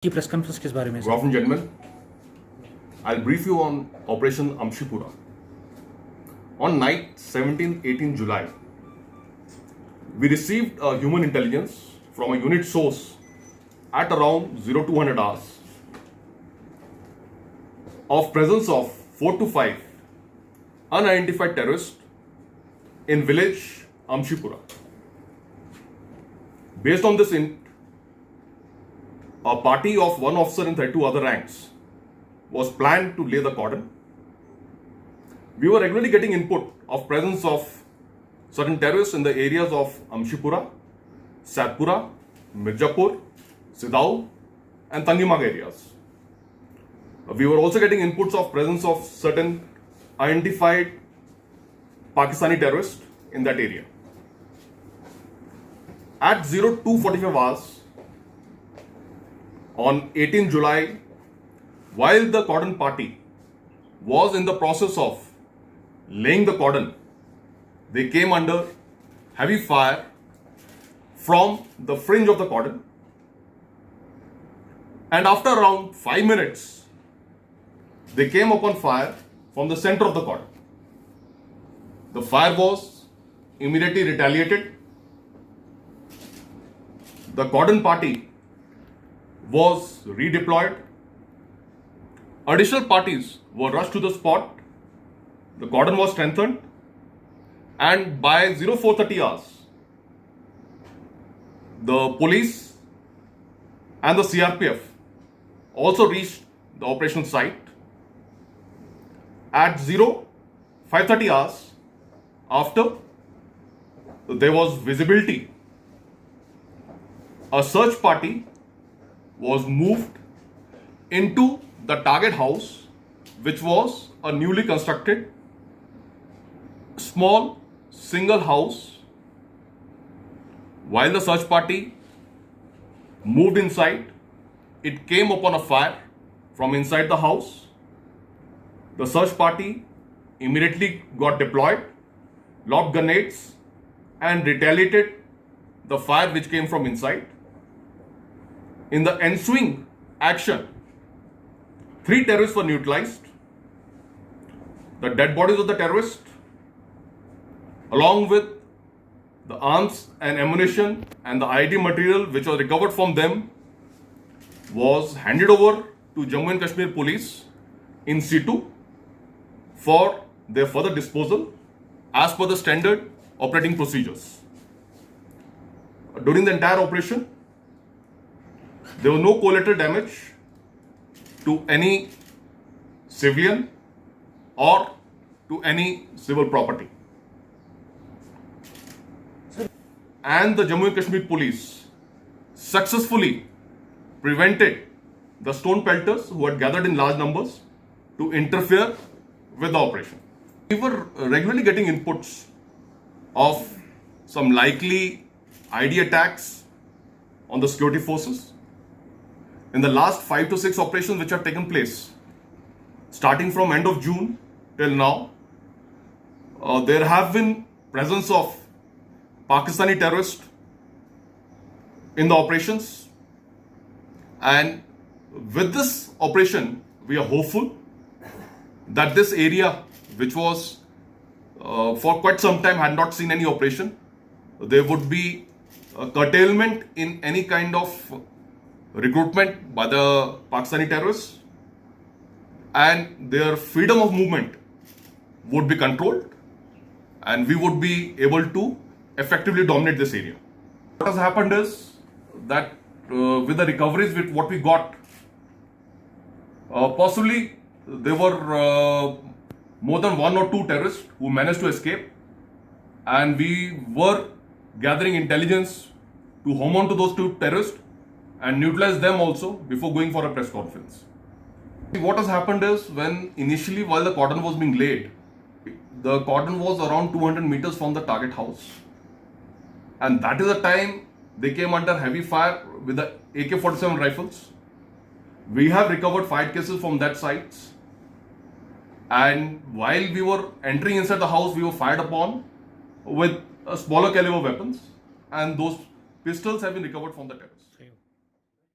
की press conference किस बारे में? Good afternoon, gentlemen. I'll brief you on Operation Amshipura. On night 17-18 July, we received a human intelligence from a unit source at around 0200 hours of presence of 4 to 5 unidentified terrorists in village Amshipura. Based on this a party of one officer and 32 other ranks was planned to lay the cordon. We were regularly getting input of presence of certain terrorists in the areas of Amshipura, Satpura, Mirzapur, Sidao and Tangimag areas. We were also getting inputs of presence of certain identified Pakistani terrorists in that area. At 02:45 hours on 18 July, while the cordon party was in the process of laying the cordon, they came under heavy fire from the fringe of the cordon. And after around 5 minutes, they came upon fire from the center of the cordon. The fire was immediately retaliated. The cordon party was redeployed. Additional parties were rushed to the spot. The cordon was strengthened, and by 0430 hours, the police and the CRPF also reached the operational site. At 0530 hours, after there was visibility, a search party was moved into the target house, which was a newly constructed small single house. While the search party moved inside, it came upon a fire from inside the house. The search party immediately got deployed, lobbed grenades, and retaliated the fire which came from inside. In the ensuing action, 3 terrorists were neutralized. The dead bodies of the terrorists, along with the arms and ammunition and the ID material which was recovered from them, was handed over to Jammu and Kashmir Police in situ for their further disposal as per the standard operating procedures. During the entire operation, there was no collateral damage to any civilian or to any civil property. And the Jammu and Kashmir Police successfully prevented the stone pelters who had gathered in large numbers to interfere with the operation. We were regularly getting inputs of some likely ID attacks on the security forces. In the last 5 to 6 operations which have taken place, starting from end of June till now, there have been presence of Pakistani terrorists in the operations. And with this operation, we are hopeful that this area, which was for quite some time had not seen any operation, there would be a curtailment in any kind of recruitment by the Pakistani terrorists, and their freedom of movement would be controlled, and we would be able to effectively dominate this area. What has happened is that with the recoveries with what we got, possibly there were more than 1 or 2 terrorists who managed to escape, and we were gathering intelligence to home on to those 2 terrorists and neutralize them also before going for a press conference. What has happened is, when initially while the cordon was being laid, the cordon was around 200 meters from the target house, and that is the time they came under heavy fire with the AK-47 rifles. We have recovered 5 cases from that site, and while we were entering inside the house, we were fired upon with smaller caliber weapons, and those pistols have been recovered from the terrorists.